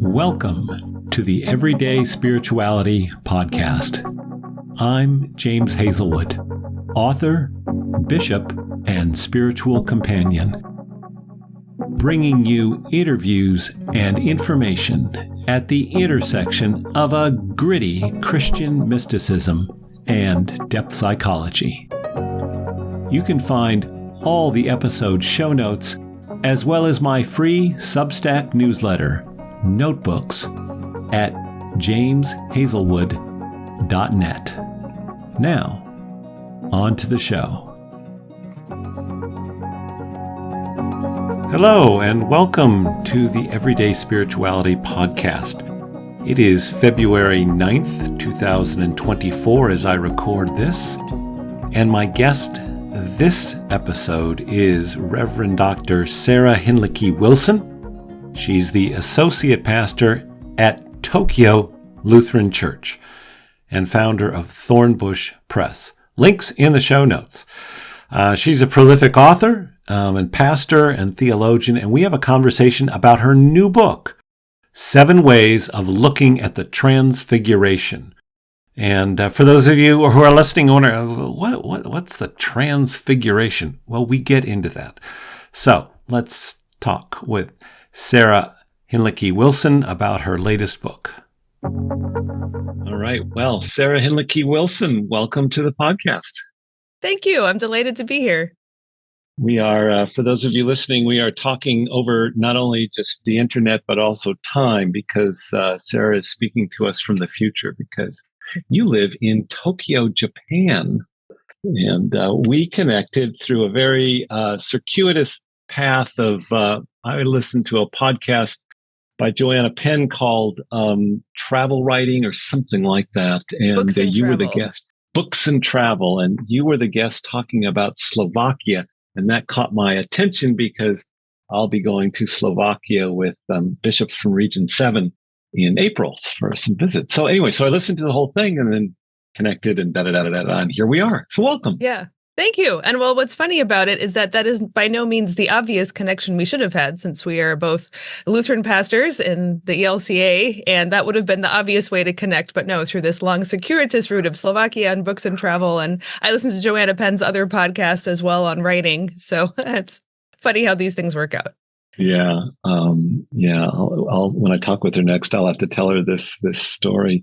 Welcome to the Everyday Spirituality Podcast. I'm James Hazelwood, author, bishop, and spiritual companion, bringing you interviews and information at the intersection of a gritty Christian mysticism and depth psychology. You can find all the episode show notes, as well as my free Substack newsletter, Notebooks, at jameshazelwood.net. Now, on to the show. Hello, and welcome to the Everyday Spirituality Podcast. It is February 9th, 2024 as I record this, and my guest this episode is Reverend Dr. Sarah Hinlicky Wilson. She's the associate pastor at Tokyo Lutheran Church and founder of Thornbush Press. Links in the show notes. She's a prolific author and pastor and theologian, and we have a conversation about her new book, 7 Ways of Looking at the Transfiguration. And for those of you who are listening, wonder what's the Transfiguration? Well, we get into that. So let's talk with Sarah Hinlicky Wilson about her latest book. All right. Well, Sarah Hinlicky Wilson, welcome to the podcast. Thank you. I'm delighted to be here. We are, for those of you listening, we are talking over not only just the internet, but also time, because Sarah is speaking to us from the future, because you live in Tokyo, Japan. And we connected through a very circuitous path of, I listened to a podcast by Joanna Penn called Travel Writing or something like that. And you were the guest. Books and Travel. And you were the guest talking about Slovakia. And that caught my attention because I'll be going to Slovakia with bishops from Region 7 in April for some visits. So anyway, so I listened to the whole thing and then connected and and here we are. So welcome. Yeah. Thank you. And well, what's funny about it is that is by no means the obvious connection we should have had, since we are both Lutheran pastors in the ELCA, and that would have been the obvious way to connect. But no, through this long circuitous route of Slovakia and Books and Travel. And I listened to Joanna Penn's other podcast as well on writing. So it's funny how these things work out. Yeah. I'll when I talk with her next, I'll have to tell her this story.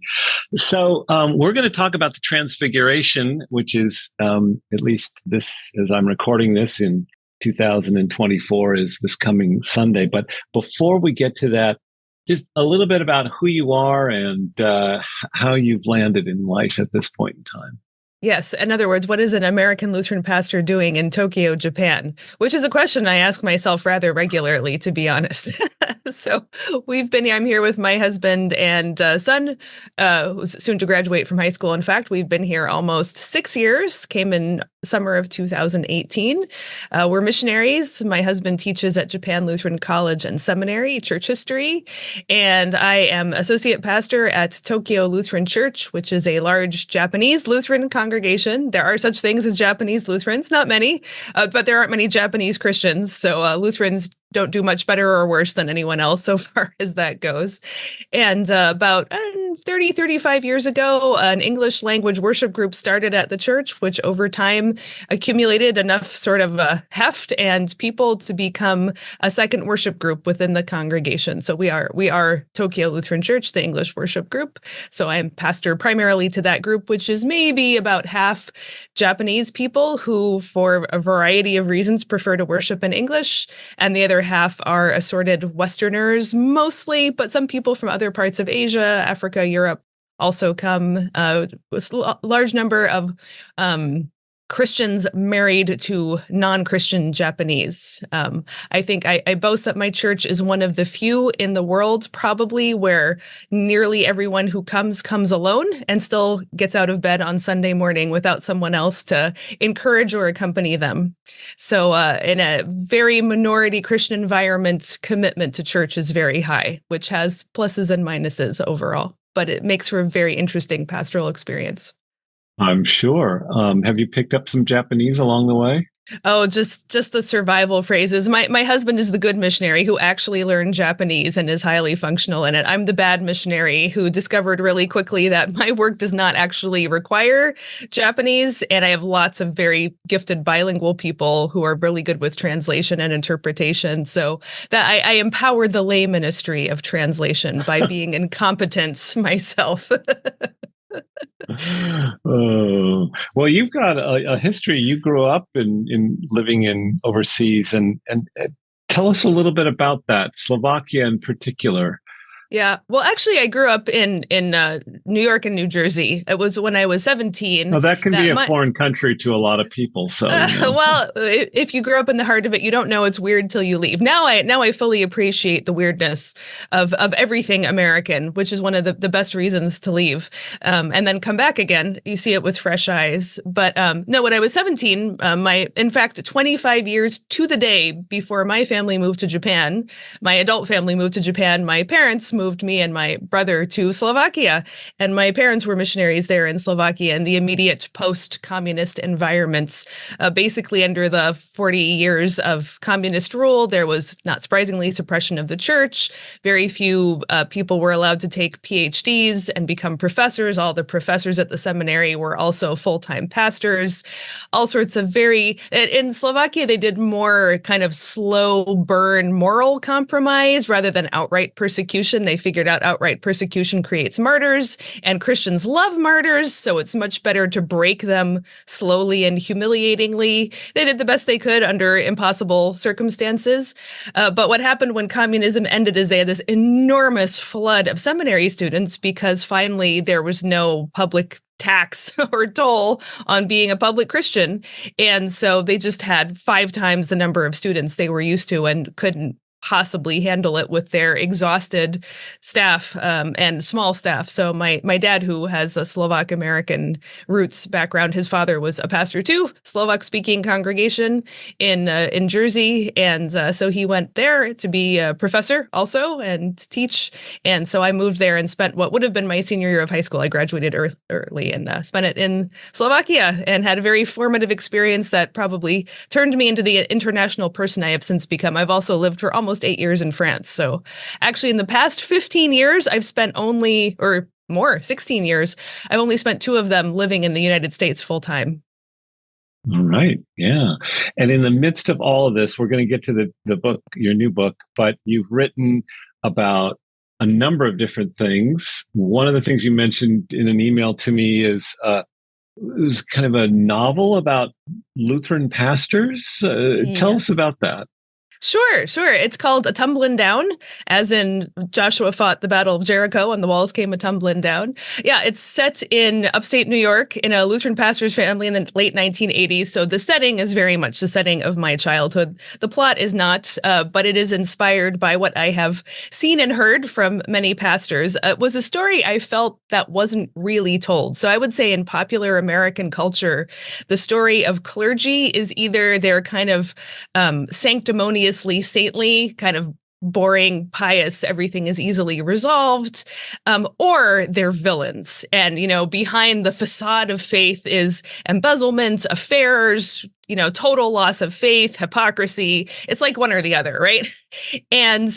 So we're going to talk about the Transfiguration, which is at least this, as I'm recording this in 2024, is this coming Sunday. But before we get to that, just a little bit about who you are and how you've landed in life at this point in time. Yes. In other words, what is an American Lutheran pastor doing in Tokyo, Japan? Which is a question I ask myself rather regularly, to be honest. So I'm here with my husband and son, who's soon to graduate from high school. In fact, we've been here almost 6 years, came in summer of 2018. We're missionaries. My husband teaches at Japan Lutheran College and Seminary, church history. And I am associate pastor at Tokyo Lutheran Church, which is a large Japanese Lutheran congregation. There are such things as Japanese Lutherans, not many, but there aren't many Japanese Christians. So Lutherans don't do much better or worse than anyone else so far as that goes. And about 35 years ago, an English language worship group started at the church, which over time accumulated enough sort of heft and people to become a second worship group within the congregation. So we are Tokyo Lutheran Church, the English worship group. So I am pastor primarily to that group, which is maybe about half Japanese people who, for a variety of reasons, prefer to worship in English, and the other half are assorted Westerners mostly, but some people from other parts of Asia, Africa, Europe also come. A large number of Christians married to non-Christian Japanese. I think I boast that my church is one of the few in the world, probably, where nearly everyone who comes alone and still gets out of bed on Sunday morning without someone else to encourage or accompany them. So in a very minority Christian environment, commitment to church is very high, which has pluses and minuses overall. But it makes for a very interesting pastoral experience. I'm sure. Have you picked up some Japanese along the way? Oh, just the survival phrases. My husband is the good missionary who actually learned Japanese and is highly functional in it. I'm the bad missionary who discovered really quickly that my work does not actually require Japanese, and I have lots of very gifted bilingual people who are really good with translation and interpretation. So that I empower the lay ministry of translation by being incompetent myself. Oh, well, you've got a history. You grew up in living in overseas, and tell us a little bit about that, Slovakia in particular. Yeah. Well, actually, I grew up in New York and New Jersey. It was when I was 17 Well, that can be that a my foreign country to a lot of people. So, well, if you grew up in the heart of it, you don't know it's weird till you leave. Now I fully appreciate the weirdness of everything American, which is one of the best reasons to leave, and then come back again. You see it with fresh eyes. But no, when I was 17, in fact 25 years to the day before my family moved to Japan, my adult family moved to Japan. My parents moved me and my brother to Slovakia, and my parents were missionaries there in Slovakia in the immediate post-communist environments. Basically, under the 40 years of communist rule, there was, not surprisingly, suppression of the church. Very few people were allowed to take PhDs and become professors. All the professors at the seminary were also full-time pastors. All sorts of in Slovakia, they did more kind of slow burn moral compromise rather than outright persecution. They figured out outright persecution creates martyrs, and Christians love martyrs, so it's much better to break them slowly and humiliatingly. They did the best they could under impossible circumstances. But what happened when communism ended is they had this enormous flood of seminary students because finally there was no public tax or toll on being a public Christian. And so they just had 5 times the number of students they were used to and couldn't possibly handle it with their exhausted staff and small staff. So my dad, who has a Slovak American roots background, his father was a pastor too, Slovak speaking congregation in Jersey, and so he went there to be a professor also and teach. And so I moved there and spent what would have been my senior year of high school. I graduated early and spent it in Slovakia and had a very formative experience that probably turned me into the international person I have since become. I've also lived for almost 8 years in France. So actually in the past 15 years, I've spent only, or more, 16 years, I've only spent 2 of them living in the United States full time. All right. Yeah. And in the midst of all of this, we're going to get to the book, your new book, but you've written about a number of different things. One of the things you mentioned in an email to me is it was kind of a novel about Lutheran pastors. Tell us Yes. about that. Sure. It's called A Tumbling Down, as in Joshua fought the Battle of Jericho and the walls came a tumbling down. Yeah, it's set in upstate New York in a Lutheran pastor's family in the late 1980s. So the setting is very much the setting of my childhood. The plot is not, but it is inspired by what I have seen and heard from many pastors. It was a story I felt that wasn't really told. So I would say in popular American culture, the story of clergy is either their kind of sanctimonious, saintly, kind of boring, pious, everything is easily resolved, or they're villains. And, behind the facade of faith is embezzlement, affairs, total loss of faith, hypocrisy. It's like one or the other, right? And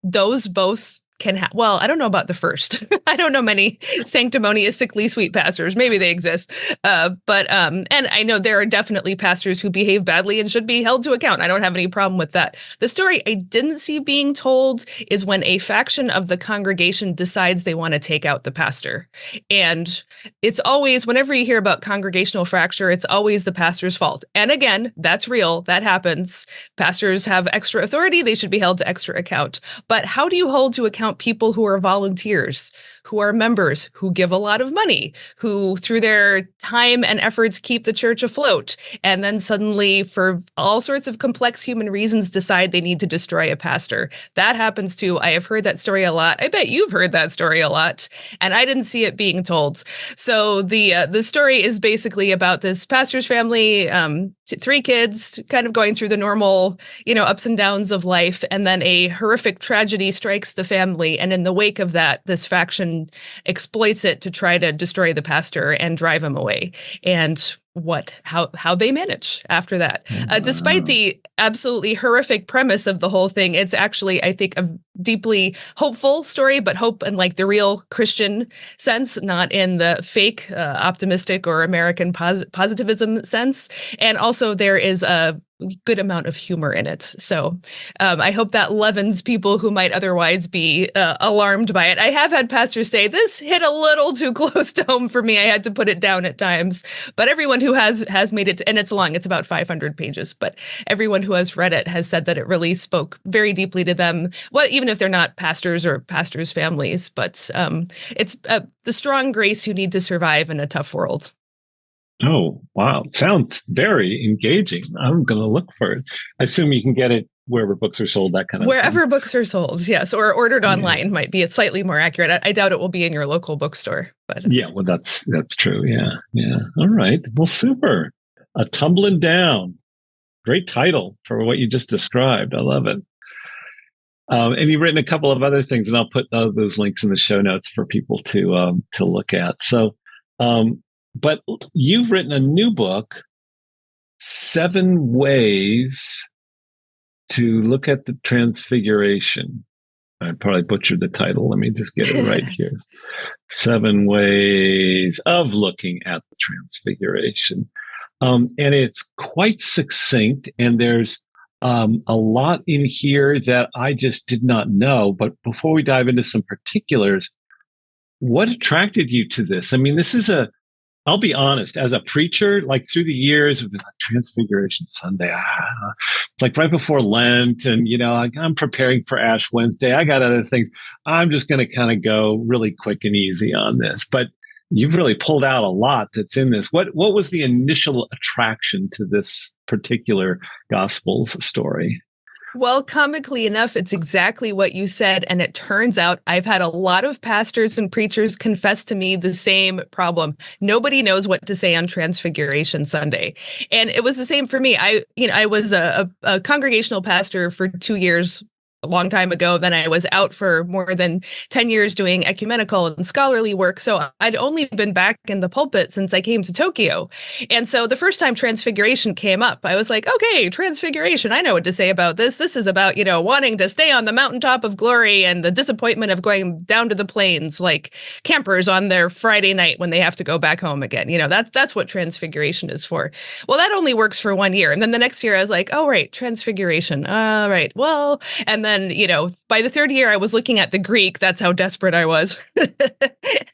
those both can well, I don't know about the first. I don't know many sanctimonious, sickly sweet pastors. Maybe they exist. But and I know there are definitely pastors who behave badly and should be held to account. I don't have any problem with that. The story I didn't see being told is when a faction of the congregation decides they want to take out the pastor. And it's always, whenever you hear about congregational fracture, it's always the pastor's fault. And again, that's real. That happens. Pastors have extra authority. They should be held to extra account. But how do you hold to account people who are volunteers, who are members, who give a lot of money, who through their time and efforts keep the church afloat, and then suddenly for all sorts of complex human reasons decide they need to destroy a pastor? That happens too. I have heard that story a lot. I bet you've heard that story a lot, and I didn't see it being told. So the story is basically about this pastor's family, 3 kids, kind of going through the normal, ups and downs of life, and then a horrific tragedy strikes the family, and in the wake of that, this faction then exploits it to try to destroy the pastor and drive him away. And how they manage after that. Despite the absolutely horrific premise of the whole thing, it's actually, I think, a deeply hopeful story, but hope in like the real Christian sense, not in the fake optimistic or American positivism sense. And also there is a good amount of humor in it. So I hope that leavens people who might otherwise be alarmed by it. I have had pastors say, this hit a little too close to home for me. I had to put it down at times. But everyone who has made it, and it's long, it's about 500 pages, but everyone who has read it has said that it really spoke very deeply to them. Well, even if they're not pastors or pastors' families, but it's the strong grace you need to survive in a tough world. Oh, wow. Sounds very engaging. I'm going to look for it. I assume you can get it wherever books are sold, that kind of Wherever thing. books are sold, yes, or ordered online might be slightly more accurate. I doubt it will be in your local bookstore. But yeah, well, that's true. Yeah. All right. Well, super. A Tumbling Down. Great title for what you just described. I love it. And you've written a couple of other things, and I'll put those links in the show notes for people to look at. So, but you've written a new book, 7 Ways to Look at the Transfiguration. I probably butchered the title. Let me just get it right here. 7 Ways of Looking at the Transfiguration. And it's quite succinct, and there's a lot in here that I just did not know. But before we dive into some particulars, what attracted you to this? I mean, I'll be honest, as a preacher, like through the years, it was like Transfiguration Sunday. It's like right before Lent, and I'm preparing for Ash Wednesday. I got other things. I'm just going to kind of go really quick and easy on this. But you've really pulled out a lot that's in this. What was the initial attraction to this particular Gospels story? Well, comically enough, it's exactly what you said. And it turns out I've had a lot of pastors and preachers confess to me the same problem. Nobody knows what to say on Transfiguration Sunday. And it was the same for me. I was a congregational pastor for 2 years, a long time ago. Then I was out for more than 10 years doing ecumenical and scholarly work. So I'd only been back in the pulpit since I came to Tokyo. And so the first time Transfiguration came up, I was like, okay, Transfiguration, I know what to say about this. This is about, wanting to stay on the mountaintop of glory and the disappointment of going down to the plains like campers on their Friday night when they have to go back home again. That's what Transfiguration is for. Well, that only works for 1 year. And then the next year I was like, oh, right, Transfiguration. All right, well, and then by the third year, I was looking at the Greek. That's how desperate I was.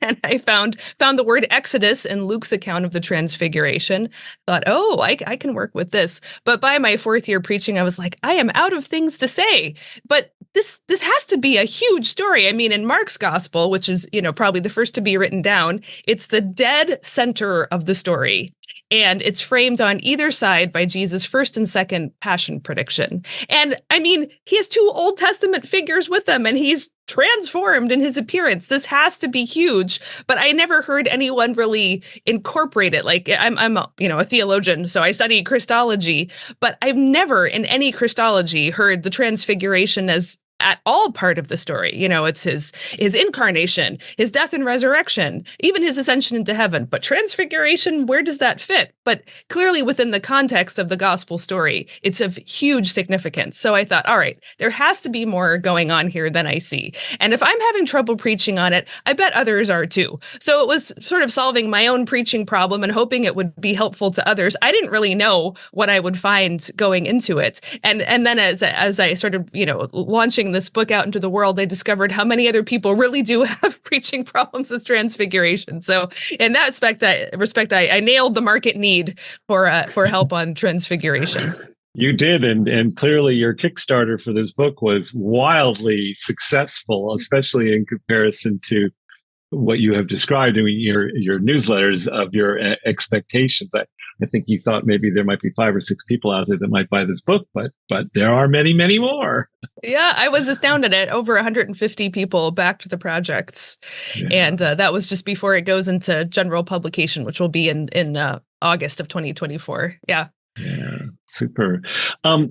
And I found the word Exodus in Luke's account of the Transfiguration. Thought, oh, I can work with this. But by my 4th year preaching, I was like, I am out of things to say. But this has to be a huge story. I mean, in Mark's gospel, which is, probably the first to be written down, it's the dead center of the story. And it's framed on either side by Jesus' first and second passion prediction. And I mean, he has 2 Old Testament figures with him, and he's transformed in his appearance. This has to be huge, but I never heard anyone really incorporate it. Like I'm a theologian, so I study Christology, but I've never in any Christology heard the Transfiguration as at all part of the story. It's his incarnation, his death and resurrection, even his ascension into heaven. But Transfiguration, where does that fit? But clearly within the context of the gospel story, it's of huge significance. So I thought, all right, there has to be more going on here than I see. And if I'm having trouble preaching on it, I bet others are too. So it was sort of solving my own preaching problem and hoping it would be helpful to others. I didn't really know what I would find going into it. And then as I started, launching this book out into the world, I discovered how many other people really do have preaching problems with Transfiguration. So in that respect, I nailed the market need for help on Transfiguration. You did, and clearly your Kickstarter for this book was wildly successful, especially in comparison to what you have described. I mean, your newsletters of your expectations. I think you thought maybe there might be 5 or 6 people out there that might buy this book, but there are many, many more. Yeah, I was astounded at over 150 people backed the projects. Yeah. And that was just before it goes into general publication, which will be in August of 2024. Yeah. Yeah, super.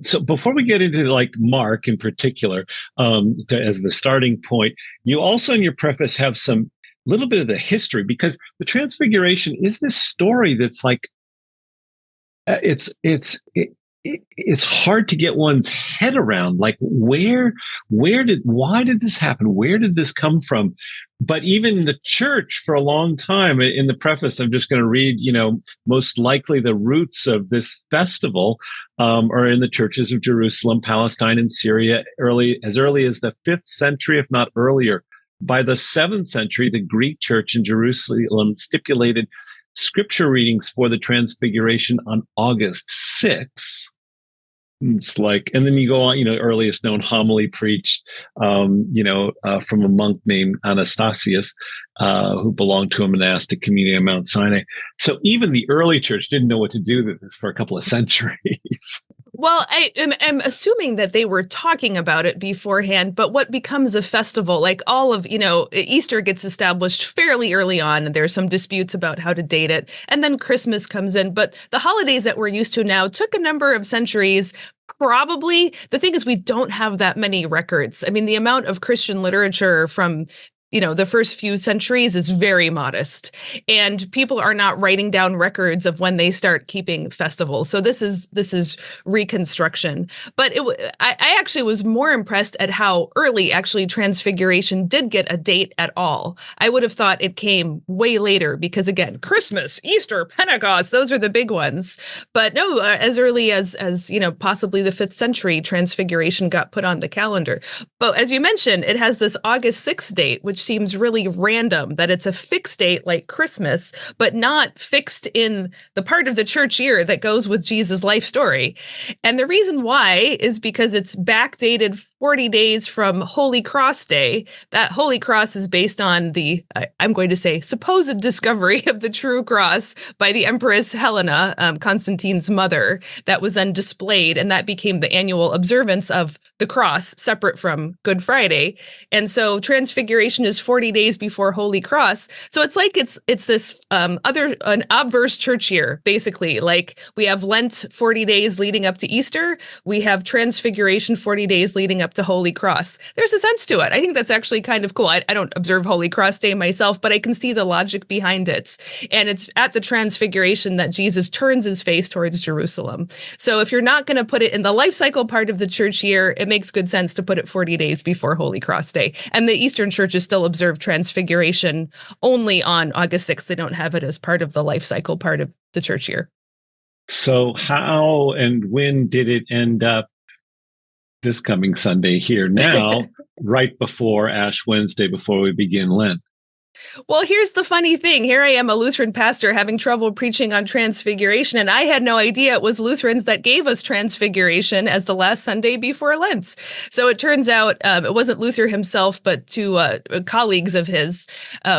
So before we get into like Mark in particular, as the starting point, you also in your preface have some little bit of the history, because the Transfiguration is this story that's like, it's hard to get one's head around. Like, why did this happen? Where did this come from? But even the church for a long time, in the preface, I'm just going to read, most likely the roots of this festival are in the churches of Jerusalem, Palestine, and Syria, as early as the 5th century, if not earlier. By the 7th century, the Greek church in Jerusalem stipulated scripture readings for the Transfiguration on August 6th. It's like, and then you go on, earliest known homily preached, from a monk named Anastasius, who belonged to a monastic community on Mount Sinai. So even the early church didn't know what to do with this for a couple of centuries. Well, I'm assuming that they were talking about it beforehand, but what becomes a festival, like all of, Easter gets established fairly early on, and there's some disputes about how to date it. And then Christmas comes in. But the holidays that we're used to now took a number of centuries. Probably. The thing is, we don't have that many records. I mean, the amount of Christian literature from the first few centuries is very modest, and people are not writing down records of when they start keeping festivals. So this is reconstruction. But I actually was more impressed at how early actually Transfiguration did get a date at all. I would have thought it came way later because, again, Christmas, Easter, Pentecost, those are the big ones. But no, as early as possibly the 5th century, Transfiguration got put on the calendar. But as you mentioned, it has this August 6th date, which seems really random, that it's a fixed date like Christmas, but not fixed in the part of the church year that goes with Jesus' life story. And the reason why is because it's backdated 40 days from Holy Cross Day. That Holy Cross is based on the, I'm going to say, supposed discovery of the true cross by the Empress Helena, Constantine's mother, that was then displayed, and that became the annual observance of the cross, separate from Good Friday. And so Transfiguration is 40 days before Holy Cross. So it's like it's this an obverse church year, basically. Like we have Lent 40 days leading up to Easter. We have Transfiguration 40 days leading up to Holy Cross. There's a sense to it. I think that's actually kind of cool. I don't observe Holy Cross Day myself, but I can see the logic behind it. And it's at the Transfiguration that Jesus turns his face towards Jerusalem. So if you're not going to put it in the life cycle part of the church year, it makes good sense to put it 40 days before Holy Cross Day. And the Eastern churches still observe Transfiguration only on August 6th. They don't have it as part of the life cycle part of the church year. So how and when did it end up this coming Sunday here now, right before Ash Wednesday, before we begin Lent? Well, here's the funny thing. Here I am, a Lutheran pastor having trouble preaching on Transfiguration, and I had no idea it was Lutherans that gave us Transfiguration as the last Sunday before Lent. So it turns out it wasn't Luther himself, but two colleagues of his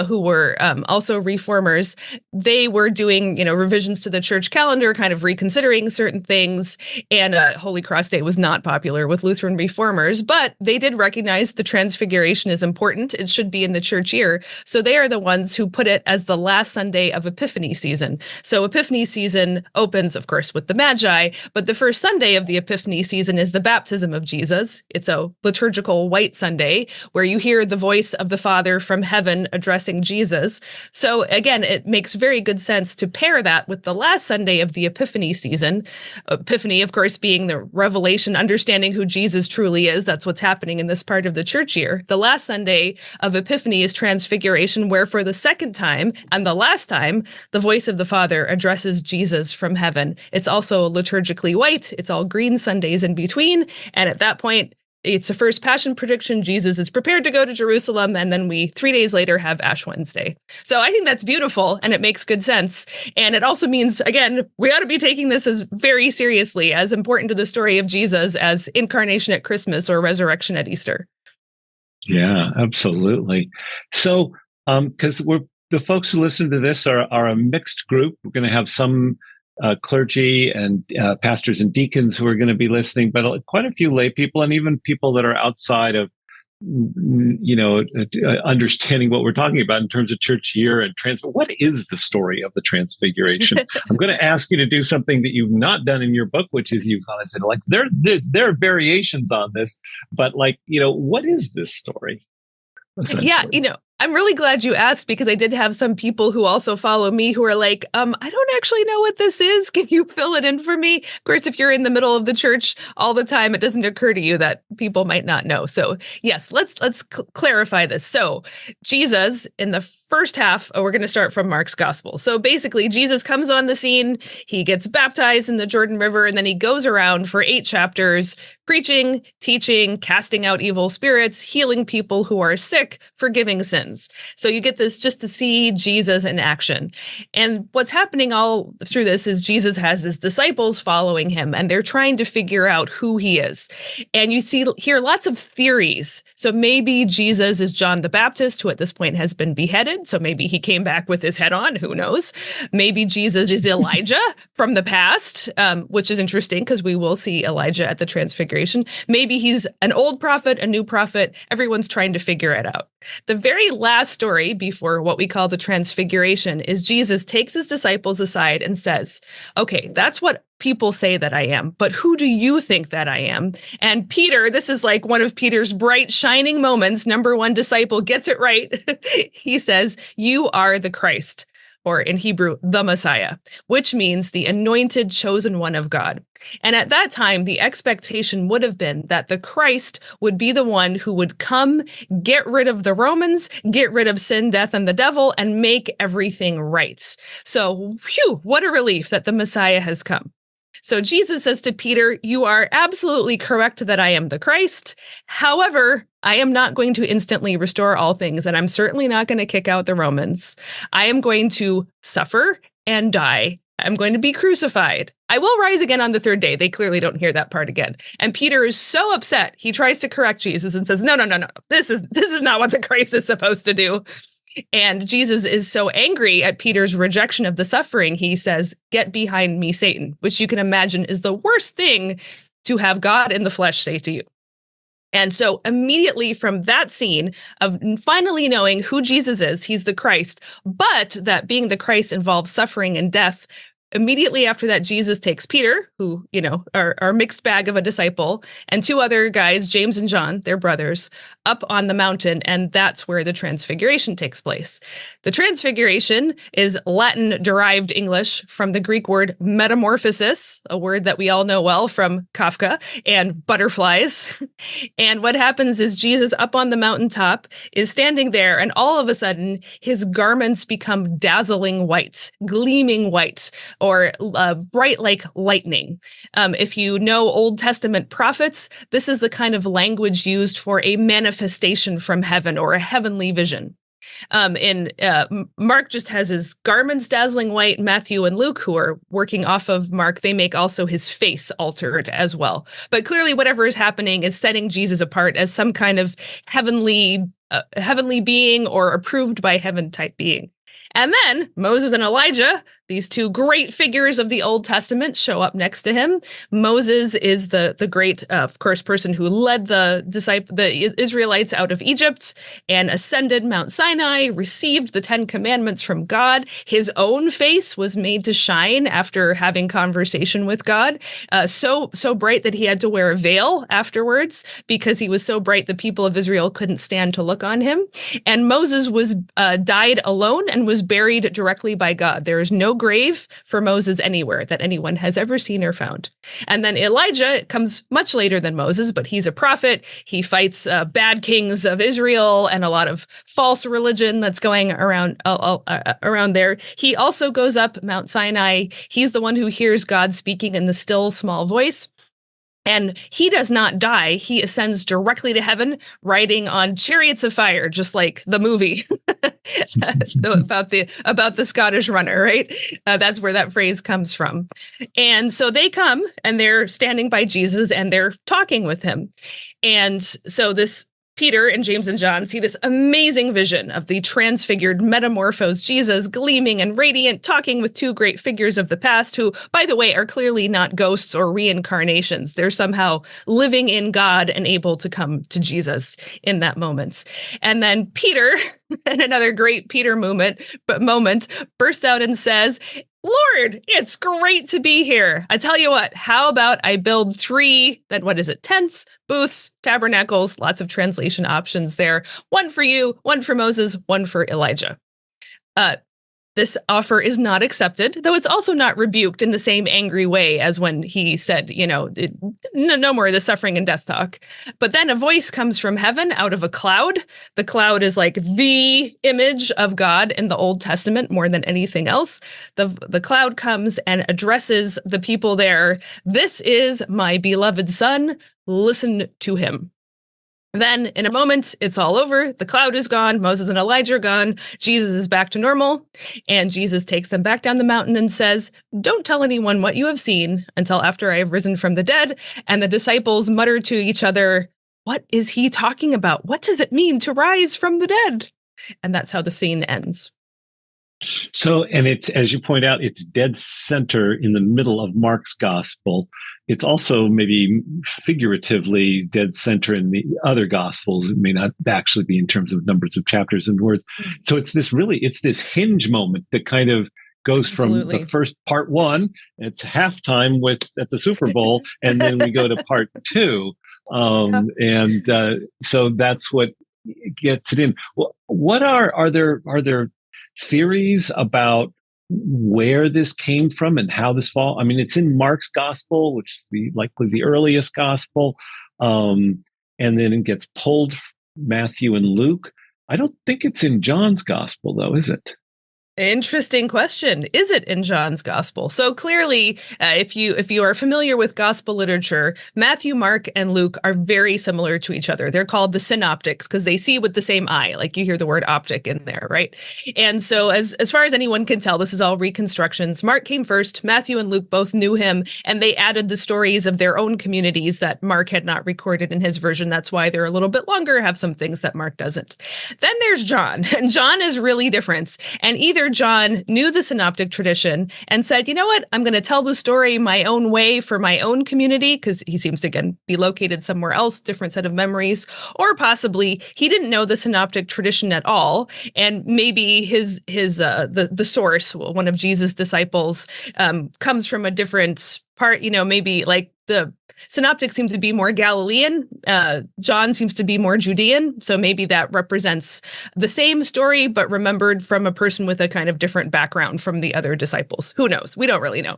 who were also reformers. They were doing, revisions to the church calendar, kind of reconsidering certain things, and Holy Cross Day was not popular with Lutheran reformers, but they did recognize the Transfiguration is important. It should be in the church year. So they are the ones who put it as the last Sunday of Epiphany season. So Epiphany season opens, of course, with the Magi, but the first Sunday of the Epiphany season is the baptism of Jesus. It's a liturgical white Sunday where you hear the voice of the Father from heaven addressing Jesus. So again, it makes very good sense to pair that with the last Sunday of the Epiphany season. Epiphany, of course, being the revelation, understanding who Jesus truly is. That's what's happening in this part of the church year. The last Sunday of Epiphany is Transfiguration, where for the second time and the last time, the voice of the Father addresses Jesus from heaven. It's also liturgically white. It's all green Sundays in between. And at that point, it's the first Passion prediction. Jesus is prepared to go to Jerusalem. And then 3 days later, have Ash Wednesday. So I think that's beautiful and it makes good sense. And it also means, again, we ought to be taking this as very seriously, as important to the story of Jesus as incarnation at Christmas or resurrection at Easter. Yeah, absolutely. So, because the folks who listen to this are a mixed group. We're going to have some clergy and pastors and deacons who are going to be listening, but quite a few lay people and even people that are outside of, understanding what we're talking about in terms of church year and what is the story of the Transfiguration? I'm going to ask you to do something that you've not done in your book, which is you've kind of said, like, there are variations on this, but what is this story? Yeah, I'm really glad you asked, because I did have some people who also follow me who are like, I don't actually know what this is. Can you fill it in for me? Of course, if you're in the middle of the church all the time, it doesn't occur to you that people might not know. So yes, let's clarify this. So Jesus, in the first half, we're going to start from Mark's gospel. So basically, Jesus comes on the scene, he gets baptized in the Jordan River, and then he goes around for 8 chapters preaching, teaching, casting out evil spirits, healing people who are sick, forgiving sins. So you get this just to see Jesus in action. And what's happening all through this is Jesus has his disciples following him, and they're trying to figure out who he is. And you hear lots of theories. So maybe Jesus is John the Baptist, who at this point has been beheaded. So maybe he came back with his head on. Who knows? Maybe Jesus is Elijah from the past, which is interesting because we will see Elijah at the Transfiguration. Maybe he's an old prophet, a new prophet. Everyone's trying to figure it out. The very last story before what we call the Transfiguration is Jesus takes his disciples aside and says, okay, that's what people say that I am, but who do you think that I am? And Peter, this is like one of Peter's bright, shining moments. Number one disciple gets it right. He says, you are the Christ, or in Hebrew, the Messiah, which means the anointed, chosen one of God. And at that time, the expectation would have been that the Christ would be the one who would come, get rid of the Romans, get rid of sin, death, and the devil, and make everything right. So, phew, what a relief that the Messiah has come. So Jesus says to Peter, you are absolutely correct that I am the Christ. However, I am not going to instantly restore all things, and I'm certainly not going to kick out the Romans. I am going to suffer and die. I'm going to be crucified. I will rise again on the 3rd day. They clearly don't hear that part again. And Peter is so upset. He tries to correct Jesus and says, no. This is not what the Christ is supposed to do. And Jesus is so angry at Peter's rejection of the suffering, he says, get behind me, Satan, which you can imagine is the worst thing to have God in the flesh say to you. And so immediately from that scene of finally knowing who Jesus is, he's the Christ, but that being the Christ involves suffering and death. Immediately after that, Jesus takes Peter, who, are mixed bag of a disciple, and 2 other guys, James and John, their brothers, up on the mountain, and that's where the Transfiguration takes place. The Transfiguration is Latin-derived English from the Greek word metamorphosis, a word that we all know well from Kafka and butterflies. And what happens is Jesus up on the mountaintop is standing there, and all of a sudden, his garments become dazzling white, gleaming white, or bright like lightning. If you know Old Testament prophets, this is the kind of language used for a manifestation from heaven or a heavenly vision. Mark just has his garments dazzling white. Matthew and Luke, who are working off of Mark, they make also his face altered as well. But clearly whatever is happening is setting Jesus apart as some kind of heavenly being or approved by heaven type being. And then Moses and Elijah, these 2 great figures of the Old Testament, show up next to him. Moses is the great, of course, person who led the Israelites out of Egypt and ascended Mount Sinai, received the 10 commandments from God. His own face was made to shine after having conversation with God, so bright that he had to wear a veil afterwards because he was so bright the people of Israel couldn't stand to look on him. And Moses was died alone and was buried directly by God. There is no grave for Moses anywhere that anyone has ever seen or found. And then Elijah comes much later than Moses, but he's a prophet. He fights bad kings of Israel and a lot of false religion that's going around there. He also goes up Mount Sinai. He's the one who hears God speaking in the still small voice. And he does not die. He ascends directly to heaven, riding on chariots of fire, just like the movie about the Scottish runner, right? That's where that phrase comes from. And so they come and they're standing by Jesus and they're talking with him. And so this Peter and James and John see this amazing vision of the transfigured, metamorphosed Jesus, gleaming and radiant, talking with 2 great figures of the past who, by the way, are clearly not ghosts or reincarnations. They're somehow living in God and able to come to Jesus in that moment. And then Peter, and another great Peter moment burst out and says, Lord, it's great to be here. I tell you what, how about I build tents, booths, tabernacles, lots of translation options there. One for you, one for Moses, one for Elijah. This offer is not accepted, though it's also not rebuked in the same angry way as when he said, no more of the suffering and death talk. But then a voice comes from heaven out of a cloud. The cloud is like the image of God in the Old Testament more than anything else. The cloud comes and addresses the people there. This is my beloved son. Listen to him. Then in a moment, it's all over. The cloud is gone. Moses and Elijah are gone. Jesus is back to normal. And Jesus takes them back down the mountain and says, don't tell anyone what you have seen until after I have risen from the dead. And the disciples mutter to each other, what is he talking about? What does it mean to rise from the dead? And that's how the scene ends. So, and it's, as you point out, it's dead center in the middle of Mark's gospel. It's also maybe figuratively dead center in the other gospels. It may not actually be in terms of numbers of chapters and words. So it's this hinge moment that kind of goes from the first part one. It's halftime at the Super Bowl, and then we go to part two. So that's what gets it in. Well, what are there theories about where this came from and how this fall? I mean, it's in Mark's gospel, which is likely the earliest gospel. And then it gets pulled Matthew and Luke. I don't think it's in John's gospel, though, is it? Interesting question. Is it in John's gospel? So clearly, if you are familiar with gospel literature, Matthew, Mark, and Luke are very similar to each other. They're called the synoptics because they see with the same eye. Like you hear the word optic in there, right? And so as far as anyone can tell, this is all reconstructions. Mark came first. Matthew and Luke both knew him, and they added the stories of their own communities that Mark had not recorded in his version. That's why they're a little bit longer, have some things that Mark doesn't. Then there's John, and John is really different. And either John knew the synoptic tradition and said, you know what, I'm going to tell the story my own way for my own community, because he seems to, again, be located somewhere else, different set of memories, or possibly he didn't know the synoptic tradition at all. And maybe the source, one of Jesus' disciples, comes from a different part, maybe like the synoptics seem to be more Galilean. John seems to be more Judean. So maybe that represents the same story, but remembered from a person with a kind of different background from the other disciples. Who knows? We don't really know.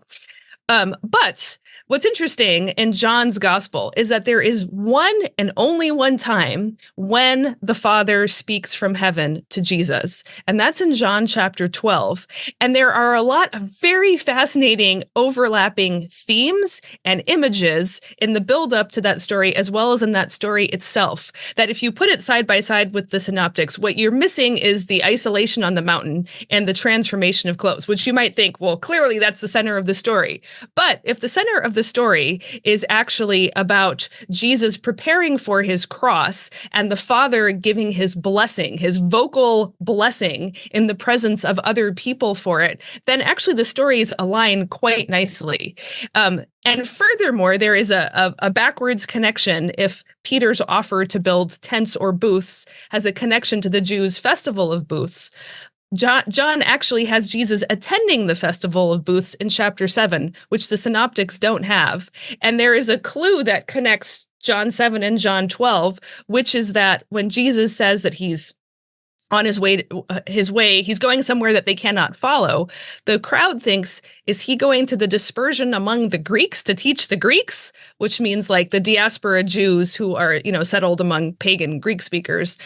But what's interesting in John's gospel is that there is one and only one time when the Father speaks from heaven to Jesus, and that's in John chapter 12. And there are a lot of very fascinating overlapping themes and images in the buildup to that story, as well as in that story itself, that if you put it side by side with the synoptics, what you're missing is the isolation on the mountain and the transformation of clothes, which you might think, well, clearly that's the center of the story. But if the center of the story is actually about Jesus preparing for his cross and the Father giving his blessing, his vocal blessing in the presence of other people for it, then actually the stories align quite nicely. And furthermore, there is a backwards connection if Peter's offer to build tents or booths has a connection to the Jews' festival of booths. John actually has Jesus attending the Festival of Booths in chapter 7, which the synoptics don't have. And there is a clue that connects John 7 and John 12, which is that when Jesus says that he's on his way, he's going somewhere that they cannot follow, the crowd thinks, is he going to the dispersion among the Greeks to teach the Greeks? Which means like the diaspora Jews who are, settled among pagan Greek speakers.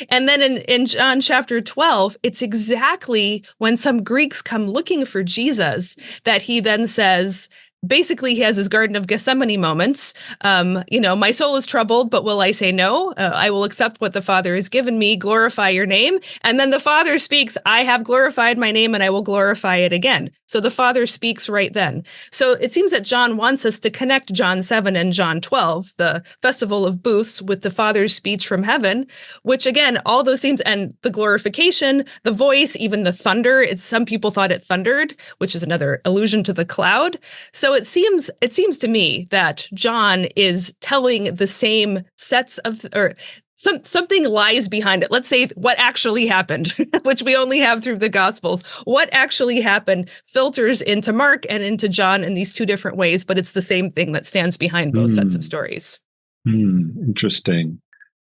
And then in John chapter 12, it's exactly when some Greeks come looking for Jesus that he then says, basically, he has his Garden of Gethsemane moments. My soul is troubled, but will I say no? I will accept what the Father has given me, glorify your name. And then the Father speaks, I have glorified my name and I will glorify it again. So the Father speaks right then. So it seems that John wants us to connect John 7 and John 12, the Festival of Booths, with the Father's speech from heaven, which again, all those themes and the glorification, the voice, even the thunder, some people thought it thundered, which is another allusion to the cloud. So So it seems to me that John is telling the same sets of, or something lies behind it. Let's say what actually happened, which we only have through the Gospels. What actually happened filters into Mark and into John in these two different ways, but it's the same thing that stands behind both sets of stories. Interesting.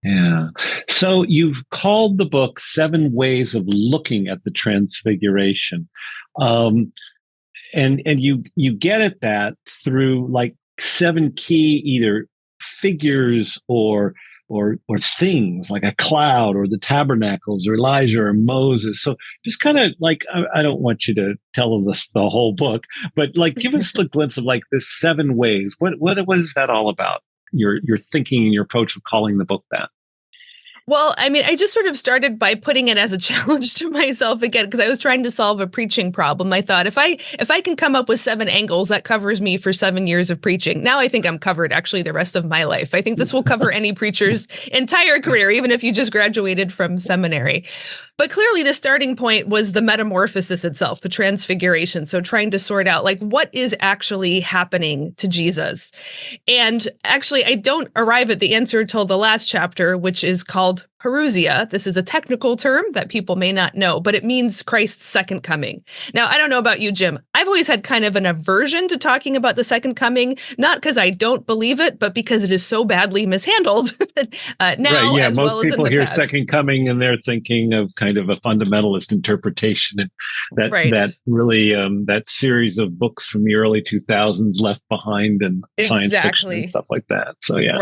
Yeah. So you've called the book 7 Ways of Looking at the Transfiguration. And you get at that through like 7 key either figures or things like a cloud or the tabernacles or Elijah or Moses. So just kind of like, I don't want you to tell us the whole book, but like give us the glimpse of like this 7 ways. What is that all about? Your thinking and your approach of calling the book that? Well, I mean, I just sort of started by putting it as a challenge to myself again, because I was trying to solve a preaching problem. I thought if I can come up with 7 angles, that covers me for 7 years of preaching. Now I think I'm covered actually the rest of my life. I think this will cover any preacher's entire career, even if you just graduated from seminary. But clearly the starting point was the metamorphosis itself, the transfiguration. So trying to sort out like what is actually happening to Jesus. And actually, I don't arrive at the answer till the last chapter, which is called parousia. This is a technical term that people may not know, but it means Christ's second coming. Now, I don't know about you, Jim. I've always had kind of an aversion to talking about the second coming, not because I don't believe it, but because it is so badly mishandled now, right, yeah, as most well as in people the hear past. second coming and they're thinking of kind of a fundamentalist interpretation, and that really that series of books from the early 2000s, Left Behind and science fiction and stuff like that. So yeah,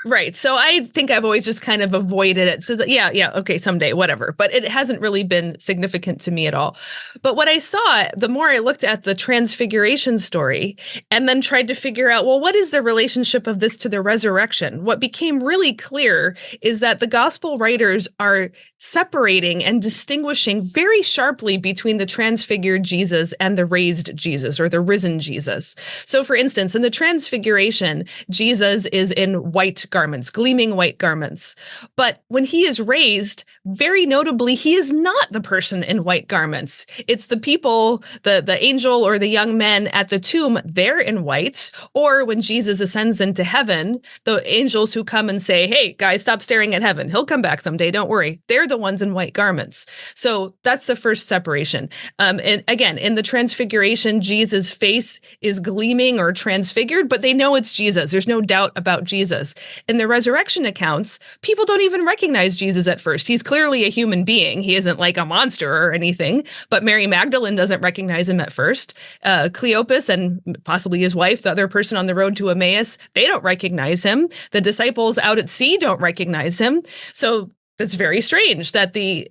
right. So I think I've always just kind of avoided it. So yeah, okay, someday, whatever. But it hasn't really been significant to me at all. But what I saw, the more I looked at the transfiguration story and then tried to figure out, well, what is the relationship of this to the resurrection? What became really clear is that the gospel writers are separating and distinguishing very sharply between the transfigured Jesus and the raised Jesus or the risen Jesus. So for instance, in the transfiguration, Jesus is in white garments, gleaming white garments. But when he is raised, very notably, he is not the person in white garments. It's the people, the angel or the young men at the tomb, they're in white. Or when Jesus ascends into heaven, the angels who come and say, hey, guys, stop staring at heaven. He'll come back someday. Don't worry. They're the ones in white garments. So that's the first separation. And again, in the transfiguration, Jesus' face is gleaming or transfigured, but they know it's Jesus. There's no doubt about Jesus. In the resurrection accounts, people don't even recognize Jesus at first. He's clearly a human being. He isn't like a monster or anything, but Mary Magdalene doesn't recognize him at first. Cleopas and possibly his wife, the other person on the road to Emmaus, they don't recognize him. The disciples out at sea don't recognize him. So that's very strange that the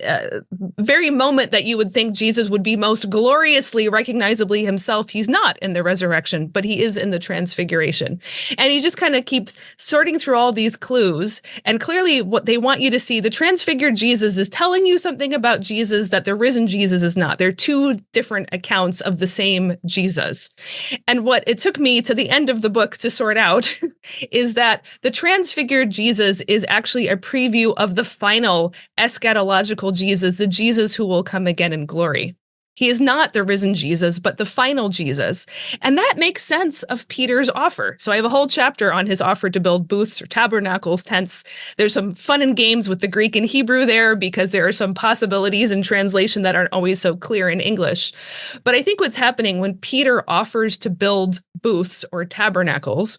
very moment that you would think Jesus would be most gloriously recognizably himself, he's not in the resurrection, but he is in the transfiguration. And you just kind of keep sorting through all these clues. And clearly what they want you to see, the transfigured Jesus is telling you something about Jesus that the risen Jesus is not. They're 2 different accounts of the same Jesus. And what it took me to the end of the book to sort out is that the transfigured Jesus is actually a preview of the final eschatological Jesus, the Jesus who will come again in glory. He is not the risen Jesus, but the final Jesus. And that makes sense of Peter's offer. So I have a whole chapter on his offer to build booths or tabernacles, tents. There's some fun and games with the Greek and Hebrew there because there are some possibilities in translation that aren't always so clear in English. But I think what's happening when Peter offers to build booths or tabernacles,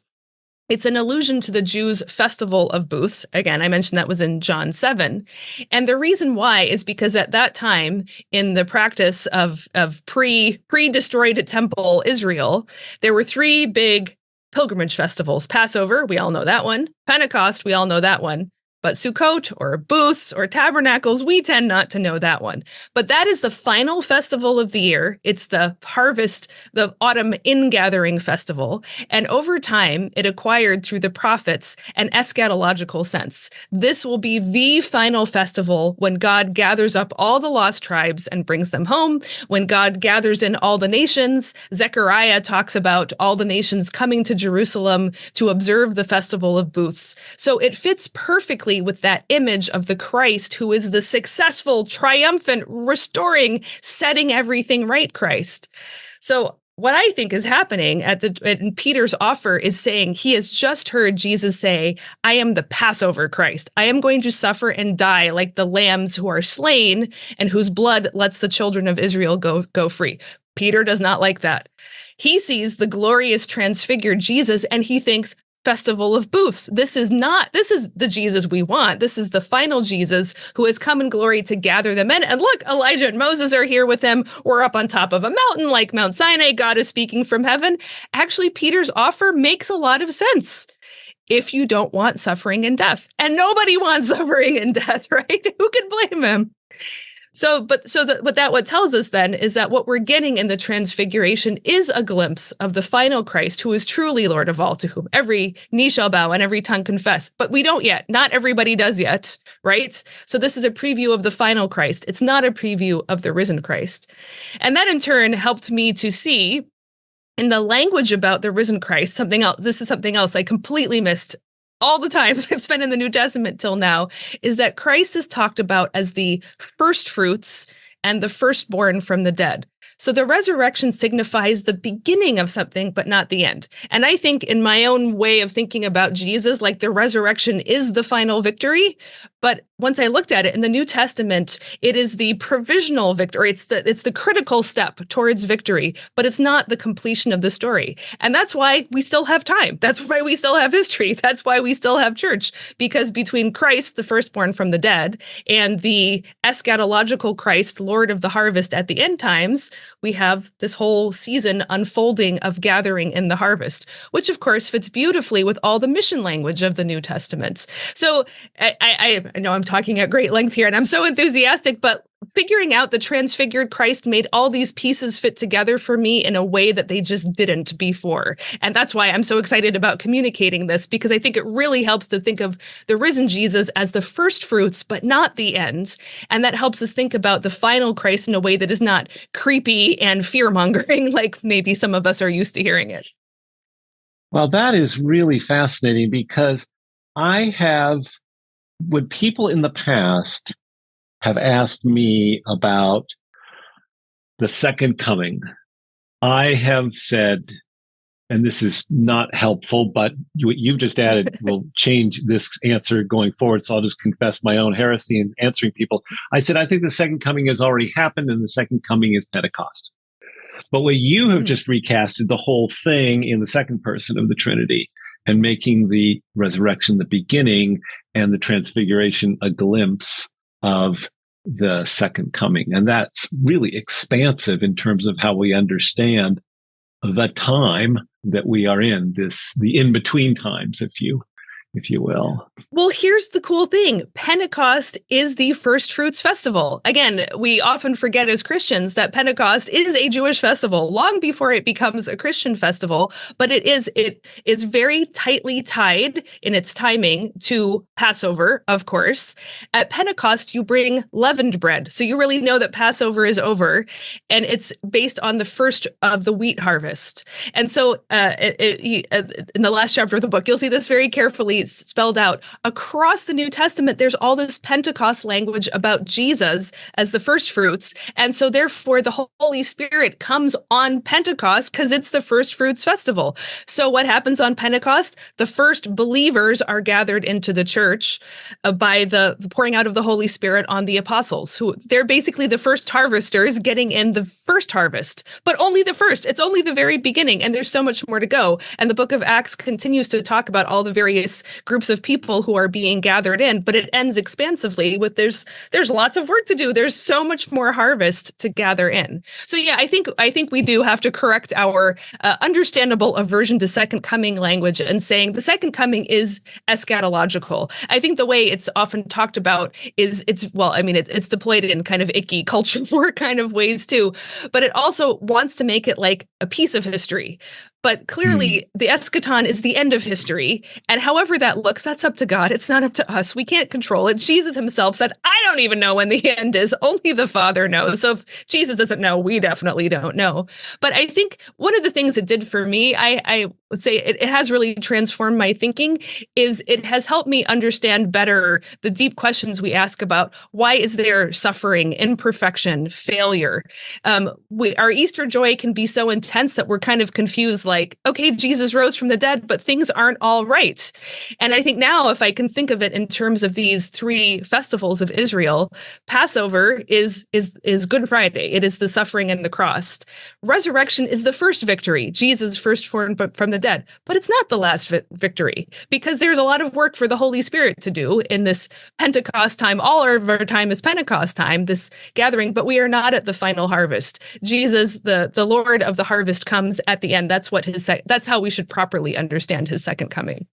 it's an allusion to the Jews' festival of booths. Again, I mentioned that was in John 7. And the reason why is because at that time, in the practice of pre-destroyed temple Israel, there were 3 big pilgrimage festivals. Passover, we all know that one. Pentecost, we all know that one. But Sukkot or booths or tabernacles, we tend not to know that one. But that is the final festival of the year. It's the harvest, the autumn ingathering festival. And over time, it acquired through the prophets an eschatological sense. This will be the final festival when God gathers up all the lost tribes and brings them home. When God gathers in all the nations, Zechariah talks about all the nations coming to Jerusalem to observe the festival of booths. So it fits perfectly with that image of the Christ who is the successful, triumphant, restoring, setting everything right Christ. So what I think is happening in Peter's offer is saying he has just heard Jesus say, I am the Passover Christ. I am going to suffer and die like the lambs who are slain and whose blood lets the children of Israel go free. Peter does not like that. He sees the glorious transfigured Jesus and he thinks, Festival of Booths. This is the Jesus we want. This is the final Jesus who has come in glory to gather them in. And look, Elijah and Moses are here with him. We're up on top of a mountain like Mount Sinai. God is speaking from heaven. Actually, Peter's offer makes a lot of sense if you don't want suffering and death. And nobody wants suffering and death, right? Who can blame him? What tells us then is that what we're getting in the transfiguration is a glimpse of the final Christ who is truly Lord of all, to whom every knee shall bow and every tongue confess. But we don't yet. Not everybody does yet, right? So this is a preview of the final Christ. It's not a preview of the risen Christ. And that in turn helped me to see in the language about the risen Christ, something else. This is something else I completely missed all the times I've spent in the New Testament till now, is that Christ is talked about as the first fruits and the firstborn from the dead. So the resurrection signifies the beginning of something, but not the end. And I think in my own way of thinking about Jesus, like the resurrection is the final victory. But once I looked at it in the New Testament, it is the provisional victory. It's the critical step towards victory, but it's not the completion of the story. And that's why we still have time. That's why we still have history. That's why we still have church, because between Christ, the firstborn from the dead, and the eschatological Christ, Lord of the harvest at the end times, we have this whole season unfolding of gathering in the harvest, which of course fits beautifully with all the mission language of the New Testament. So I know I'm talking at great length here and I'm so enthusiastic, but figuring out the transfigured Christ made all these pieces fit together for me in a way that they just didn't before. And that's why I'm so excited about communicating this, because I think it really helps to think of the risen Jesus as the first fruits, but not the end. And that helps us think about the final Christ in a way that is not creepy and fear-mongering like maybe some of us are used to hearing it. Well, that is really fascinating, because when people in the past have asked me about the second coming, I have said, and this is not helpful, but what you've just added will change this answer going forward. So I'll just confess my own heresy in answering people. I said, I think the second coming has already happened, and the second coming is Pentecost. But what you have just recasted the whole thing in the second person of the Trinity, and making the resurrection the beginning and the transfiguration a glimpse of the second coming. And that's really expansive in terms of how we understand the time that we are in, the in-between times, if you will. Well, here's the cool thing. Pentecost is the first fruits festival. Again, we often forget as Christians that Pentecost is a Jewish festival long before it becomes a Christian festival, but it is very tightly tied in its timing to Passover, of course. At Pentecost, you bring leavened bread. So you really know that Passover is over, and it's based on the first of the wheat harvest. And so in the last chapter of the book, you'll see this very carefully spelled out. Across the New Testament, there's all this Pentecost language about Jesus as the first fruits. And so therefore, the Holy Spirit comes on Pentecost because it's the first fruits festival. So what happens on Pentecost? The first believers are gathered into the church by the pouring out of the Holy Spirit on the apostles, who they're basically the first harvesters getting in the first harvest, but only the first. It's only the very beginning, and there's so much more to go. And the book of Acts continues to talk about all the various groups of people who are being gathered in, but it ends expansively with there's lots of work to do. There's so much more harvest to gather in. So yeah, I think we do have to correct our understandable aversion to second coming language and saying the second coming is eschatological. I think the way it's often talked about is it's deployed in kind of icky culture war kind of ways too, but it also wants to make it like a piece of history. But clearly, the eschaton is the end of history. And however that looks, that's up to God. It's not up to us. We can't control it. Jesus himself said, I don't even know when the end is. Only the Father knows. So if Jesus doesn't know, we definitely don't know. But I think one of the things it did for me, I would say it has really transformed my thinking, is it has helped me understand better the deep questions we ask about why is there suffering, imperfection, failure. Our Easter joy can be so intense that we're kind of confused, like, okay, Jesus rose from the dead, but things aren't all right. And I think now, if I can think of it in terms of these three festivals of Israel, Passover is Good Friday. It is the suffering and the cross. Resurrection is the first victory, Jesus firstborn from the dead, but it's not the last victory, because there's a lot of work for the Holy Spirit to do in this Pentecost time. All of our time is Pentecost time, this gathering, but we are not at the final harvest. Jesus, the Lord of the harvest, comes at the end. That's what that's how we should properly understand his second coming.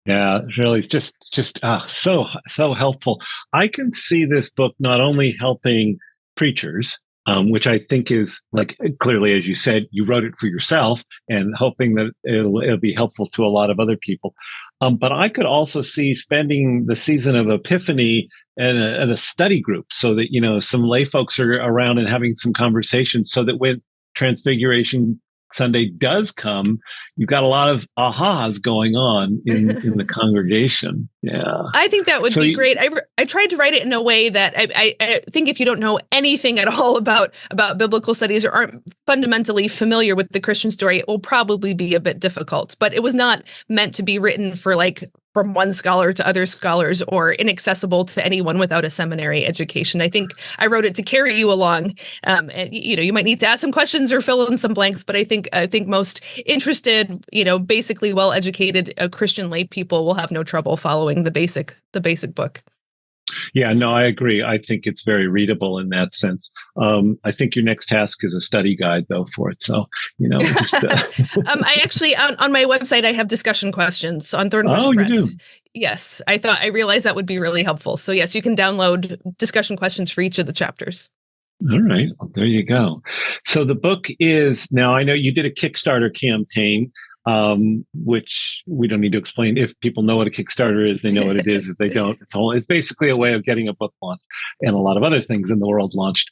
Yeah, really, just so helpful. I can see this book not only helping preachers, which I think is, like, clearly, as you said, you wrote it for yourself and hoping that it'll be helpful to a lot of other people. But I could also see spending the season of Epiphany in a study group, so that, some lay folks are around and having some conversations, so that when Transfiguration Sunday does come, you've got a lot of ahas going on in the congregation. Yeah, I think that would be great. I tried to write it in a way that I think if you don't know anything at all about biblical studies or aren't fundamentally familiar with the Christian story, it will probably be a bit difficult. But it was not meant to be written for, like, from one scholar to other scholars, or inaccessible to anyone without a seminary education. I think I wrote it to carry you along. And, you might need to ask some questions or fill in some blanks, but I think most interested, basically well-educated Christian lay people will have no trouble following the basic book. Yeah, no, I agree. I think it's very readable in that sense. I think your next task is a study guide, though, for it. So, just, I actually, on my website, I have discussion questions on Thornbush Press. You do? Yes, I realized that would be really helpful. So yes, you can download discussion questions for each of the chapters. All right. Well, there you go. So the book is, now I know you did a Kickstarter campaign, which we don't need to explain. If people know what a Kickstarter is, they know what it is. If they don't, it's basically a way of getting a book launched and a lot of other things in the world launched.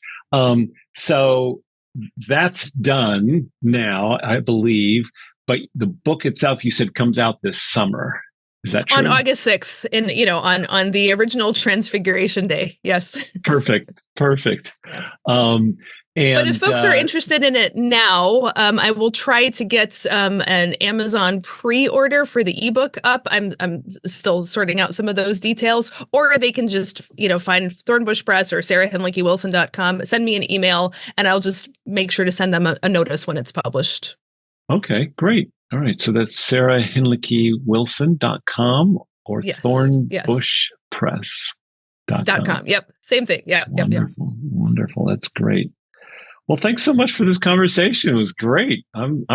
So that's done now, I believe. But the book itself, you said, comes out this summer. Is that true? On August 6th, on the original Transfiguration Day. Yes. Perfect. But if folks are interested in it now, I will try to get an Amazon pre-order for the ebook up. I'm still sorting out some of those details, or they can just, find Thornbush Press or sarahhinlickywilson.com, send me an email, and I'll just make sure to send them a notice when it's published. Okay, great. All right. So that's sarahhinlickywilson.com or thornbushpress.com. Yep. Same thing. Yeah. Wonderful. That's great. Well, thanks so much for this conversation. It was great. I'm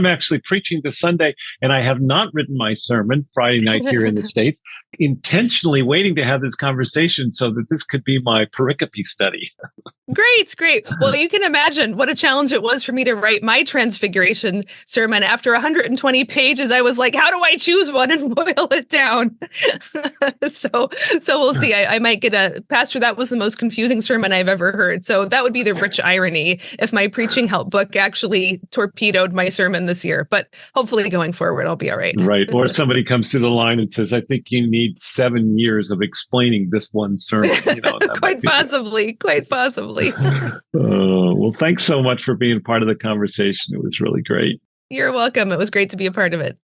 actually preaching this Sunday, and I have not written my sermon Friday night here in the States, intentionally waiting to have this conversation so that this could be my pericope study. Great. Well, you can imagine what a challenge it was for me to write my Transfiguration sermon. After 120 pages, I was like, how do I choose one and boil it down? So we'll see. I might get Pastor, that was the most confusing sermon I've ever heard. So that would be the rich irony if my preaching help book actually torpedoed my sermon this year. But hopefully going forward, I'll be all right. Right. Or somebody comes to the line and says, I think you need 7 years of explaining this one sermon. Quite possibly. Well, thanks so much for being part of the conversation. It was really great. You're welcome. It was great to be a part of it.